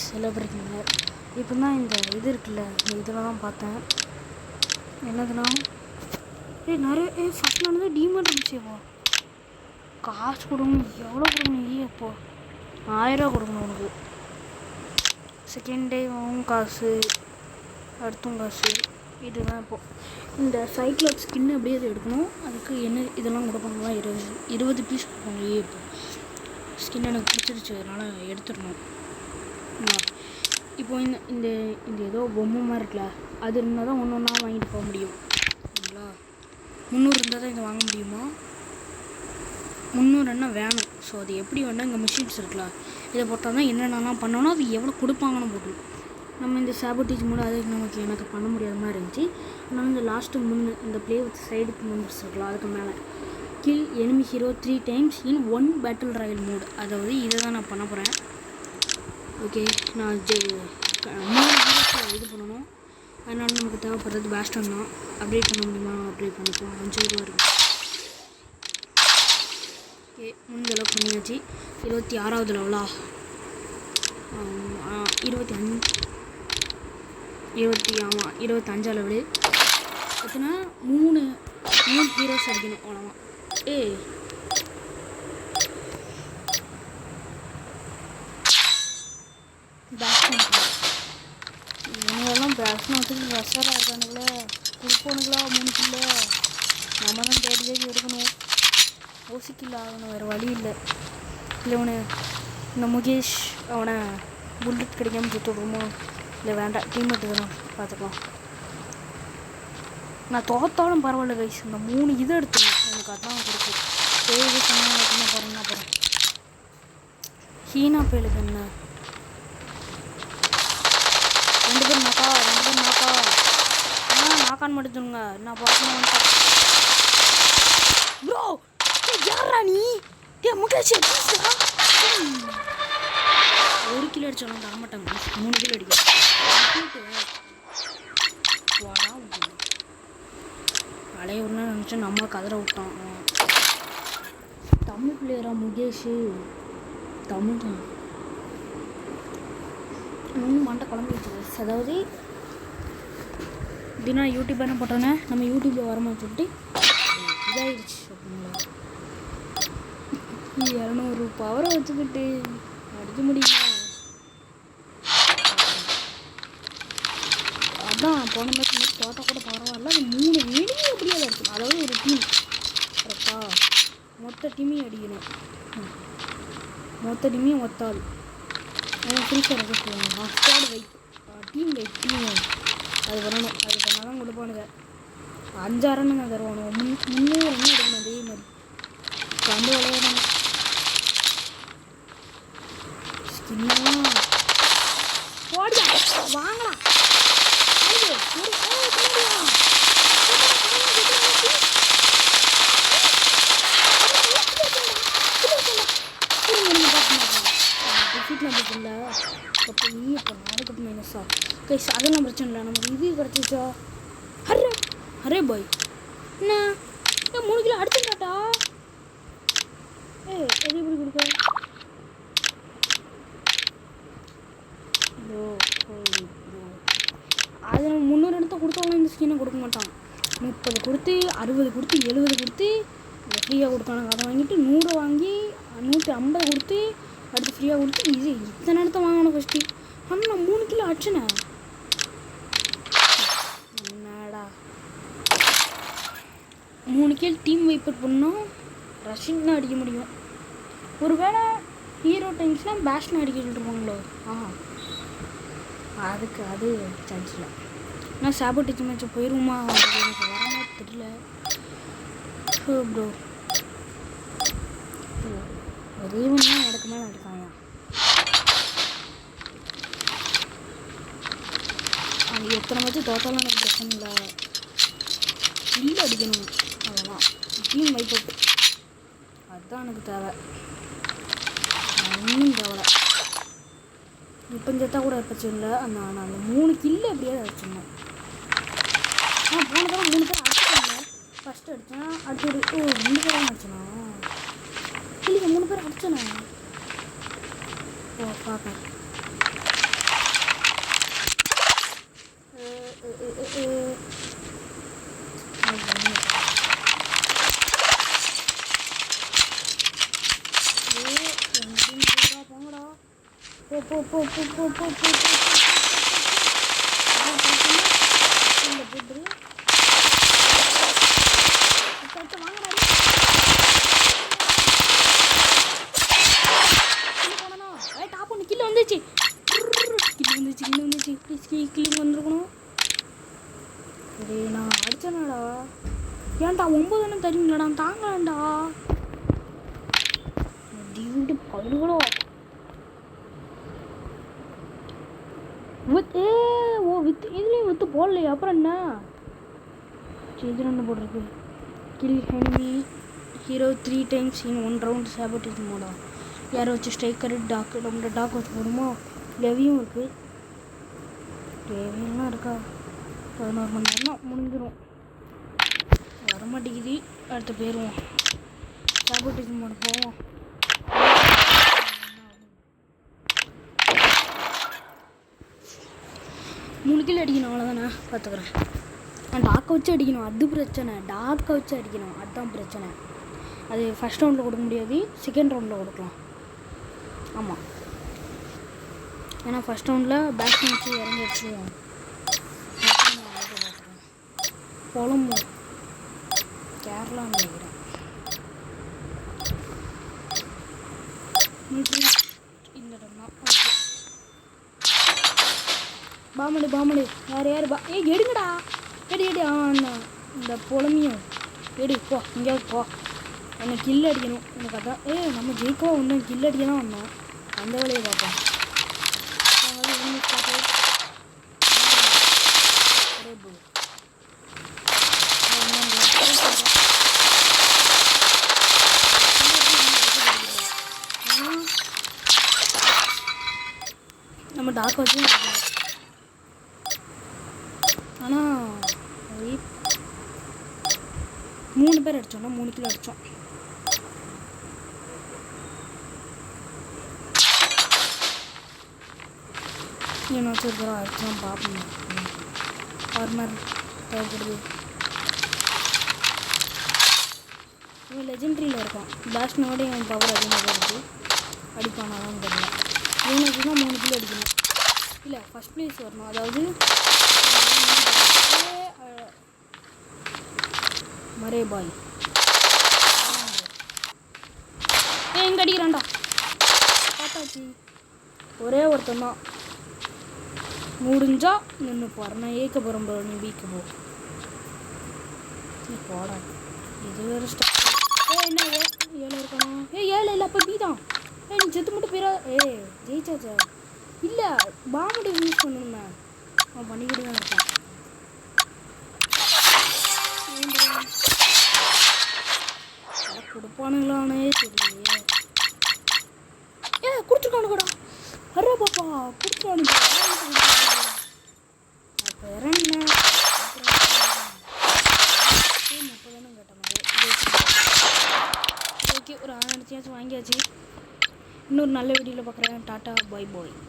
செலிப்ரேட்டிங்க இப்போ தான் இந்த இது இருக்குல்ல, இந்த இதில் தான் பார்த்தேன். என்னதுன்னா நிறைய ஃபஸ்ட் நடந்து டிமாண்ட் இருந்துச்சுப்போ. காசு கொடுக்கணும், எவ்வளோ கொடுக்கணும்? இப்போ 1000 கொடுக்கணும் உனக்கு. செகண்ட் டே காசு, அடுத்தும் காசு. இதுதான் இப்போது இந்த சைக்கிள் ஸ்கின் அப்படியே அதை எடுக்கணும். அதுக்கு என்ன இதெல்லாம் கொடுப்பாங்களா? 20 பீஸ் கொடுப்பாங்க. இப்போ ஸ்கின் எனக்கு பிடிச்சிருச்சு, அதனால் எடுத்துடணும். இப்போ இந்த இந்த ஏதோ பொம்மை மாதிரி இருக்குல்ல, அது இருந்தால் தான் ஒன்று ஒன்றா வாங்கிட்டு போக முடியும். சரிங்களா? 300 இருந்தால் தான் இதை வாங்க முடியுமா? 300 என்ன வேணும். ஸோ அது எப்படி வேணால் இங்கே மிஷின்ஸ் இருக்கலாம், இதை போட்டால் தான் என்னென்னலாம் பண்ணோன்னா அது எவ்வளோ கொடுப்பாங்கன்னு போட்டு. நம்ம இந்த சாபோட்டேஜ் மூலம் அது எனக்கு பண்ண முடியாத மாதிரி இருந்துச்சு. அதனால் இந்த லாஸ்ட்டு இந்த ப்ளே வித் சைடுக்கு மெம்பர்ஸ் இருக்கலாம், அதுக்கு மேலே கில் எனிமி ஹீரோ 3 times இன் 1 பேட்டில் ராயல் மோட். அதாவது இதை தான் நான் பண்ண போகிறேன். ஓகே, நான் 3 ஹீரோஸில் இது பண்ணணும். அதனால நமக்கு தேவைப்படுறது பேஸ்டன் தான். அப்டேட் பண்ண முடியுமா? அப்டேட் பண்ணிப்போம். 5 ரூபா இருக்குது. ஓகே, முடிஞ்சளவு பண்ணியாச்சு. 26வது லெவலா? 25 லெவலு. எத்தனை? 3 ஹீரோஸ் அடிக்கணும், அவ்வளோதான். இவங்கெல்லாம் பேஸ்னத்துக்கு ரசராக இருக்கானுங்களே, கொடுப்போனுங்களா 3 கிலோ. நம்ம தான் தேடி எடுக்கணும். ஓசிக்கில்ல ஆகணும், வேறு வழி இல்லை. இல்லை அவனு இந்த முகேஷ் அவனை புல்லட் கிடைக்காம சுற்று விடுமோ? இல்லை வேண்டாம், டீம்மேட்டு தானே பார்த்துக்கலாம். நான் தோத்தாலும் பரவாயில்ல கைஸ், இந்த 3 இது எடுத்துடணும். எனக்கு அதான் கொடுக்கும். தேவை சொன்னால் போகிறேன்னா போகிறேன். ஹீனா பேலுக்கு என்ன 2 பேர் நாக்கா நாக்கான்னு மட்டும் சொல்லுங்க. நான் பார்க்கணும் ப்ரோ. யாரா நீ? முகேஷ் 1 கிலோ அடிச்சாலும் தரமாட்டாங்க. 3 கிலோ அடிக்கும். அலைய விடணும்னு நினச்சா நம்ம கதற விட்டான். தமிழ் பிளேயரா முகேஷ்? தமிழ் தான். மண்டை குழம்பு வச்சு. அதாவது தினம் யூடியூப் போட்டோன்னே நம்ம யூடியூப்பில் வரமான்னு சொல்லிட்டு இதாகிடுச்சு. அப்படிங்களா? 200 பவரை வச்சுக்கிட்டு அடிக்க முடியுமா? அதான் போன மேட்ச் தோட்டா கூட பரவாயில்ல. அது 3 வீடியோ அப்படியே அடிக்கணும். அதாவது ஒரு டீம் கரெக்டா மொத்த டீமையும் அடிக்கணும். மொத்த டீமையும் ஒத்தாள் ஃப்ரீ ஃபயர் சொல்லுவாங்க. ஸ்குவாட் வைப், டீம் வைப், அது வரணும். அது பண்ணால் தான் கொடுப்பானுங்க. 5 ரன்னு நான் தருவானு. 300 ரன்னு எடுக்கணும். அதே மாதிரி வந்து விளையாடணும். ஸ்கின்னெல்லாம் போடியா வாங்கலாம். கைஸ் அதெல்லாம் பிரச்சனை இல்லை. நமக்கு இது கிடச்சிச்சா? அரே பாய் என்ன 3 கிலோ அடிச்சுட்டாட்டா. எது எப்படி கொடுக்க? அது நம்ம 300 எடுத்து கொடுத்தாலும் இந்த ஸ்கின்னை கொடுக்க மாட்டான். 30 கொடுத்து 60 கொடுத்து 70 கொடுத்து ஃப்ரீயாக கொடுத்தானுங்க. அதை வாங்கிட்டு 100 வாங்கி 150 கொடுத்து அடுத்து ஃப்ரீயாக கொடுத்து இது இத்தனை இடத்த வாங்கணும் ஃபஸ்ட்டு. ஆனால் நான் 3 கிலோ அடிச்சேனே. என்னடா 3 கிலோ டீம் வைப்பட் பண்ணோம். ரஷ்யன் தான் அடிக்க முடியும். ஒருவேளை ஹீரோ டைம்ஸ்லாம் பேஷ்னா அடிக்க சொல்லிட்டுருப்பாங்களோ? அதுக்கு அது சான்ஸ் இல்லை. நான் சாபோட்டேஜ் மேட்ச் போயிடுவோமா? எனக்கு வராம தெரியல ப்ரோ. ஒரே ஒன்று தான் எனக்கு மேலே அடிக்காங்க. அவங்க எத்தனை மேட்ச்சு தோத்தாலும் எனக்கு பிரச்சனை இல்லை. இல்லை அடிக்கணும், அதெல்லாம் டீம் வைப்போட்டு. அதுதான் எனக்கு தேவை. ஒன்றும் தேவை. இப்போ செத்தா கூட பிரச்சனை இல்லை. நான் அந்த 3 கில்லு அப்படியே அடிச்சிடணும். போன தடவை 3 பேர் அடிச்சிட்டாங்க. ஃபஸ்ட்டு அடித்தேன், அடுத்து ஒரு 2 பேரும் அடிச்சேனா? இல்லைங்க 3 பேர் அடிச்சேண்ணா. பார்ப்பேன். போ போ போ போ போ போ போ இந்த போட்டு கில்லு வந்துச்சு ப்ளீஸ் வந்துருக்கணும். சரி நான் அடிச்சேனாடா. ஏன்டா 9 தெரியுங்களாடா தாங்கலாம்டா. டிவிடி பழுகளோ இதுலேயும் வித்து போடலையே. அப்புறம் என்ன இது ரெண்டு போட்டிருக்கு. கில் ஹென்மி hero 3 times in 1 round sabotage மோடா. யாரை வச்சு ஸ்ட்ரைக்கரு டாக்கு நம்மளோட டாக் வச்சு போடுமோ. லெவியும் இருக்குது. லெவியெல்லாம் இருக்கா 11 மணி நேரம் முடிஞ்சிடும். வரமாட்டேங்குது. அடுத்த போயிடுவோம். சாபோட்டேஜ் மோட போவோம். 3 கில் அடிக்கணும் அவ்வளோதானே. பார்த்துக்குறேன். நான் டாக்கை வச்சு அடிக்கணும். அது பிரச்சனை. டாக்கை வச்சு அடிக்கணும் அதுதான் பிரச்சனை. அது ஃபஸ்ட் ரவுண்டில் கொடுக்க முடியாது. செகண்ட் ரவுண்டில் கொடுக்கலாம். ஆமாம், ஏன்னா ஃபஸ்ட் ரவுண்டில் பேட்ஸ்மேன் வச்சு இறங்கி வச்சுருவோம். கொழம்பு கேரளான்னு நினைக்கிறேன். இந்த இடம் தான். ஓகே பாமலு யார் எடுங்கடா. எடு இந்த புலமையும் எடு. போ எங்கேயாவது போ. எனக்கு கில் அடிக்கணும். எனக்கு அதான் நம்ம ஜெயிக்கவா ஒன்றும் கில் அடிக்க தான் வந்தோம். அந்த வேலையை பார்ப்போம். நம்ம டாக் வச்சு ஆனால் 3 பேர் அடித்தோம்னா 3 கிலோ அடித்தோம். இன்னும் வச்சுருக்கிறோம். அடிச்சுதான் பார்ப்போம். ஃபார்மர் தேவைப்படுது. இவன் லெஜெண்ட்ரியில் இருக்கான். பேட்ஸ்மேனோட என் பவர் அதிகமாக இருக்குது. அடிப்பானாலும் தெரியல. இவனை வச்சு தான் 3 கிலோ அடிக்கணும். இல்லை ஃபஸ்ட் ப்ளேஸ் வரணும். அதாவது மரே பாய் எங்கே அடிக்கிறான்டா. பார்த்தாச்சு. ஒரே ஒருத்தன் தான் முடிஞ்சா நின்று போகிறேன். நான் ஏற்க போகிறேன் ப்ரோ. நீ வீக்க போ. நீ போடா. இது வேறு என்ன 7 இருக்கணும். 7 இல்லை அப்போ பி தான். நீ செத்து மட்டும் போயிடா. ஜெயிச்சாச்சா இல்லை பாம்பு யூஸ் பண்ணணுமே. அவன் பண்ணிக்கிட்டு தான் இருக்கான். கொடுப்பானுங்களானே தெரியலையே. கொடுத்துருக்கானுங்கடா. அரே பாப்பா கொடுத்துருவானுங்க. அப்போ இறங்க 30 கேட்ட மாதிரி. ஓகே ஒரு 6 அடிச்சாச்சும் வாங்கியாச்சு. இன்னொரு நல்ல வீடியோவில் பார்க்குறேன். டாட்டா பாய் பாய்.